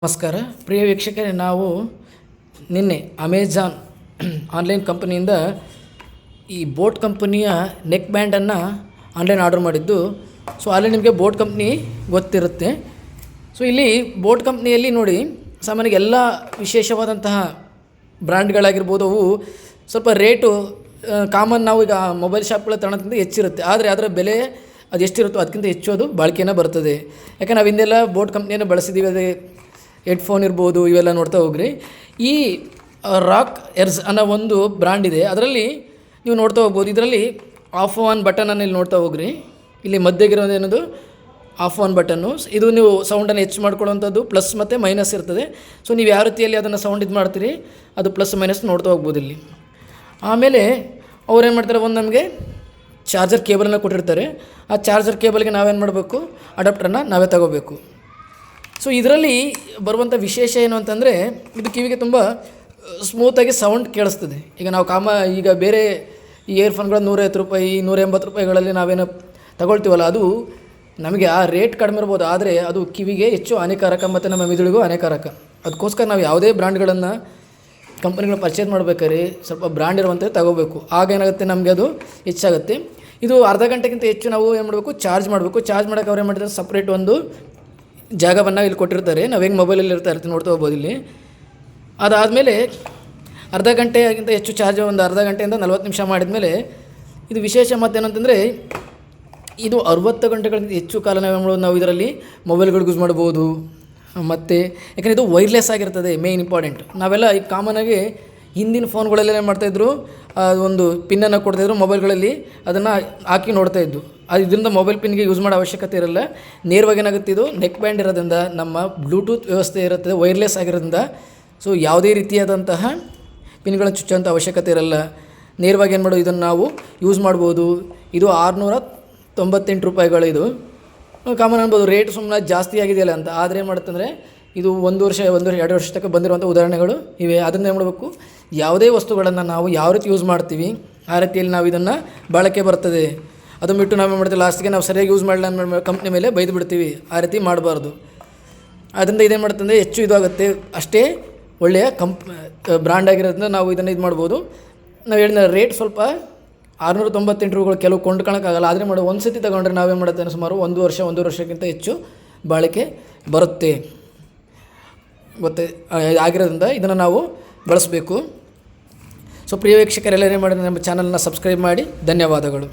ನಮಸ್ಕಾರ ಪ್ರಿಯ ವೀಕ್ಷಕರೇ, ನಾವು ನಿನ್ನೆ ಅಮೆಜಾನ್ ಆನ್ಲೈನ್ ಕಂಪನಿಯಿಂದ ಈ ಬೋಟ್ ಕಂಪನಿಯ ನೆಕ್ ಬ್ಯಾಂಡನ್ನು ಆನ್ಲೈನ್ ಆರ್ಡರ್ ಮಾಡಿದ್ದು. ಸೊ ಅಲ್ಲಿ ನಿಮಗೆ ಬೋಟ್ ಕಂಪ್ನಿ ಗೊತ್ತಿರುತ್ತೆ. ಸೊ ಇಲ್ಲಿ ಬೋಟ್ ಕಂಪ್ನಿಯಲ್ಲಿ ನೋಡಿ, ಸಾಮಾನ್ಯವಾಗಿ ಎಲ್ಲ ವಿಶೇಷವಾದಂತಹ ಬ್ರ್ಯಾಂಡ್ಗಳಾಗಿರ್ಬೋದು, ಅವು ಸ್ವಲ್ಪ ರೇಟು ಕಾಮನ್ ನಾವು ಈಗ ಮೊಬೈಲ್ ಶಾಪ್ಗಳ ತಗೊಳ್ಳೋದ್ಕಿಂತ ಹೆಚ್ಚಿರುತ್ತೆ. ಆದರೆ ಅದರ ಬೆಲೆ ಅದು ಎಷ್ಟಿರುತ್ತೋ ಅದಕ್ಕಿಂತ ಹೆಚ್ಚು ಅದು ಬಾಳಿಕೆನ ಬರ್ತದೆ. ಯಾಕೆ ನಾವು ಹಿಂದೆಲ್ಲ ಬೋಟ್ ಕಂಪ್ನಿಯನ್ನು ಬಳಸಿದ್ದೀವಿ. ಅದೇ ಹೆಡ್ಫೋನ್ ಇರ್ಬೋದು, ಇವೆಲ್ಲ ನೋಡ್ತಾ ಹೋಗ್ರಿ. ಈ ರಾಕ್ ಎರ್ಸ್ ಅನ್ನೋ ಒಂದು ಬ್ರ್ಯಾಂಡ್ ಇದೆ, ಅದರಲ್ಲಿ ನೀವು ನೋಡ್ತಾ ಹೋಗ್ಬೋದು. ಇದರಲ್ಲಿ ಆಫ್ ಆನ್ ಬಟನನ್ನು ಇಲ್ಲಿ ನೋಡ್ತಾ ಹೋಗ್ರಿ. ಇಲ್ಲಿ ಮಧ್ಯಗಿರೋದು ಏನದು ಆಫ್ ಆನ್ ಬಟನ್ನು. ಇದು ನೀವು ಸೌಂಡನ್ನು ಹೆಚ್ಚು ಮಾಡ್ಕೊಳ್ಳೋವಂಥದ್ದು ಪ್ಲಸ್ ಮತ್ತು ಮೈನಸ್ ಇರ್ತದೆ. ಸೊ ನೀವು ಯಾವ ರೀತಿಯಲ್ಲಿ ಅದನ್ನು ಸೌಂಡ್ ಇದು ಮಾಡ್ತೀರಿ, ಅದು ಪ್ಲಸ್ ಮೈನಸ್ ನೋಡ್ತಾ ಹೋಗ್ಬೋದು ಇಲ್ಲಿ. ಆಮೇಲೆ ಅವ್ರೇನು ಮಾಡ್ತಾರೆ, ಒಂದು ನಮಗೆ ಚಾರ್ಜರ್ ಕೇಬಲನ್ನು ಕೊಟ್ಟಿರ್ತಾರೆ. ಆ ಚಾರ್ಜರ್ ಕೇಬಲ್ಗೆ ನಾವೇನು ಮಾಡಬೇಕು, ಅಡಾಪ್ಟರನ್ನು ನಾವೇ ತಗೋಬೇಕು. ಸೊ ಇದರಲ್ಲಿ ಬರುವಂಥ ವಿಶೇಷ ಏನು ಅಂತಂದರೆ, ಇದು ಕಿವಿಗೆ ತುಂಬ ಸ್ಮೂತಾಗಿ ಸೌಂಡ್ ಕೇಳಿಸ್ತದೆ. ಈಗ ನಾವು ಈಗ ಬೇರೆ ಈ ಇಯರ್ಫೋನ್ಗಳು 150 ರೂಪಾಯಿ 180 ರೂಪಾಯಿಗಳಲ್ಲಿ ನಾವೇನು ತಗೊಳ್ತೀವಲ್ಲ, ಅದು ನಮಗೆ ಆ ರೇಟ್ ಕಡಿಮೆ ಇರ್ಬೋದು, ಆದರೆ ಅದು ಕಿವಿಗೆ ಹೆಚ್ಚು ಹಾನಿಕಾರಕ ಮತ್ತು ನಮ್ಮ ಮಿದುಳಿಗೂ ಹಾನಿಕಾರಕ. ಅದಕ್ಕೋಸ್ಕರ ನಾವು ಯಾವುದೇ ಬ್ರ್ಯಾಂಡ್ಗಳನ್ನು ಕಂಪನಿಗಳನ್ನ ಪರ್ಚೇಸ್ ಮಾಡಬೇಕಾದ್ರೆ ಸ್ವಲ್ಪ ಬ್ರ್ಯಾಂಡ್ ಇರುವಂಥದ್ದು ತಗೋಬೇಕು. ಆಗ ಏನಾಗುತ್ತೆ, ನಮಗೆ ಅದು ಹೆಚ್ಚಾಗುತ್ತೆ. ಇದು ಅರ್ಧ ಗಂಟೆಗಿಂತ ಹೆಚ್ಚು ನಾವು ಏನು ಮಾಡಬೇಕು, ಚಾರ್ಜ್ ಮಾಡಬೇಕು. ಚಾರ್ಜ್ ಮಾಡೋಕ್ಕೆ ಅವ್ರು ಏನು ಮಾಡಿದ್ರೆ ಸಪ್ರೇಟ್ ಒಂದು ಜಾಗವನ್ನು ಇಲ್ಲಿ ಕೊಟ್ಟಿರ್ತಾರೆ. ನಾವು ಹೆಂಗೆ ಮೊಬೈಲಲ್ಲಿ ಇರ್ತಾ ನೋಡ್ತಾ ಹೋಗ್ಬೋದು ಇಲ್ಲಿ. ಅದಾದಮೇಲೆ ಅರ್ಧ ಗಂಟೆಗಿಂತ ಹೆಚ್ಚು ಚಾರ್ಜ್, ಒಂದು ಅರ್ಧ ಗಂಟೆಯಿಂದ 40 ನಿಮಿಷ ಮಾಡಿದ್ಮೇಲೆ ಇದು ವಿಶೇಷ ಮತ್ತೇನಂತಂದರೆ, ಇದು 60 ಗಂಟೆಗಳಿಂದ ಹೆಚ್ಚು ಕಾಲ ನಾವು ಇದರಲ್ಲಿ ಮೊಬೈಲ್ಗಳು ಯೂಸ್ ಮಾಡ್ಬೋದು. ಮತ್ತು ಯಾಕಂದರೆ ಇದು ವೈರ್ಲೆಸ್ ಆಗಿರ್ತದೆ, ಮೇಯ್ನ್ ಇಂಪಾರ್ಟೆಂಟ್. ನಾವೆಲ್ಲ ಈಗ ಕಾಮನಾಗಿ ಹಿಂದಿನ ಫೋನ್ಗಳೆಲ್ಲ ಏನು ಮಾಡ್ತಾಯಿದ್ರು, ಒಂದು ಪಿನ್ನನ್ನು ಕೊಡ್ತಾಯಿದ್ರು ಮೊಬೈಲ್ಗಳಲ್ಲಿ, ಅದನ್ನು ಹಾಕಿ ನೋಡ್ತಾಯಿದ್ದು. ಅದು ಇದರಿಂದ ಮೊಬೈಲ್ ಪಿನ್ಗೆ ಯೂಸ್ ಮಾಡೋ ಅವಶ್ಯಕತೆ ಇರಲ್ಲ. ನೇರವಾಗಿ ಏನಾಗುತ್ತೆ, ಇದು ನೆಕ್ ಬ್ಯಾಂಡ್ ಇರೋದ್ರಿಂದ ನಮ್ಮ ಬ್ಲೂಟೂತ್ ವ್ಯವಸ್ಥೆ ಇರುತ್ತೆ, ವೈರ್ಲೆಸ್ ಆಗಿರೋದ್ರಿಂದ. ಸೊ ಯಾವುದೇ ರೀತಿಯಾದಂತಹ ಪಿನ್ಗಳನ್ನು ಚುಚ್ಚೋಂಥ ಅವಶ್ಯಕತೆ ಇರಲ್ಲ. ನೇರವಾಗಿ ಏನು ಮಾಡೋದು, ಇದನ್ನು ನಾವು ಯೂಸ್ ಮಾಡ್ಬೋದು. ಇದು 698 ರೂಪಾಯಿಗಳು. ಇದು ಕಾಮನ್ ಅನ್ಬೋದು, ರೇಟ್ ಸುಮ್ಮನೆ ಜಾಸ್ತಿ ಆಗಿದೆಯಲ್ಲ ಅಂತ. ಆದರೆ ಏನು ಮಾಡುತ್ತಂದರೆ, ಇದು 1 ವರ್ಷ 2 ವರ್ಷ ತನಕ ಬಂದಿರುವಂಥ ಉದಾಹರಣೆಗಳು ಇವೆ. ಅದನ್ನು ಏನು ಮಾಡಬೇಕು, ಯಾವುದೇ ವಸ್ತುಗಳನ್ನು ನಾವು ಯಾವ ರೀತಿ ಯೂಸ್ ಮಾಡ್ತೀವಿ ಆ ರೀತಿಯಲ್ಲಿ ನಾವು ಇದನ್ನು ಬಳಕೆ ಬರ್ತದೆ. ಅದು ಬಿಟ್ಟು ನಾವೇನು ಮಾಡ್ತೀವಿ, ಲಾಸ್ಟಿಗೆ ನಾವು ಸರಿಯಾಗಿ ಯೂಸ್ ಮಾಡಲ್ಲ ಕಂಪ್ನಿ ಮೇಲೆ ಬೈದು ಬಿಡ್ತೀವಿ. ಆ ರೀತಿ ಮಾಡಬಾರ್ದು. ಅದರಿಂದ ಇದೇನು ಮಾಡುತ್ತಂದರೆ ಹೆಚ್ಚು ಇದಾಗುತ್ತೆ. ಅಷ್ಟೇ ಒಳ್ಳೆಯ ಬ್ರ್ಯಾಂಡ್ ಆಗಿರೋದ್ರಿಂದ ನಾವು ಇದನ್ನು ಇದು ಮಾಡ್ಬೋದು. ನಾವು ಹೇಳಿದ ರೇಟ್ ಸ್ವಲ್ಪ 698 ರೂಪಾಯಿಗಳು ಕೆಲವು ಕೊಂಡ್ಕೊಳ್ಳೋಕ್ಕಾಗಲ್ಲ. ಆದರೆ ಒಂದು ಸತಿ ತಗೊಂಡ್ರೆ ನಾವೇನು ಮಾಡುತ್ತೇವೆ, ಸುಮಾರು 1 ವರ್ಷಕ್ಕಿಂತ ಹೆಚ್ಚು ಬಾಳಿಕೆ ಬರುತ್ತೆ ಆಗಿರೋದ್ರಿಂದ ಇದನ್ನು ನಾವು ಬಳಸಬೇಕು. ಸೊ ಪ್ರಿಯ ವೀಕ್ಷಕರೆಲ್ಲರೇ ಮಾಡಿ ನಮ್ಮ ಚಾನಲ್ನ ಸಬ್ಸ್ಕ್ರೈಬ್ ಮಾಡಿ. ಧನ್ಯವಾದಗಳು.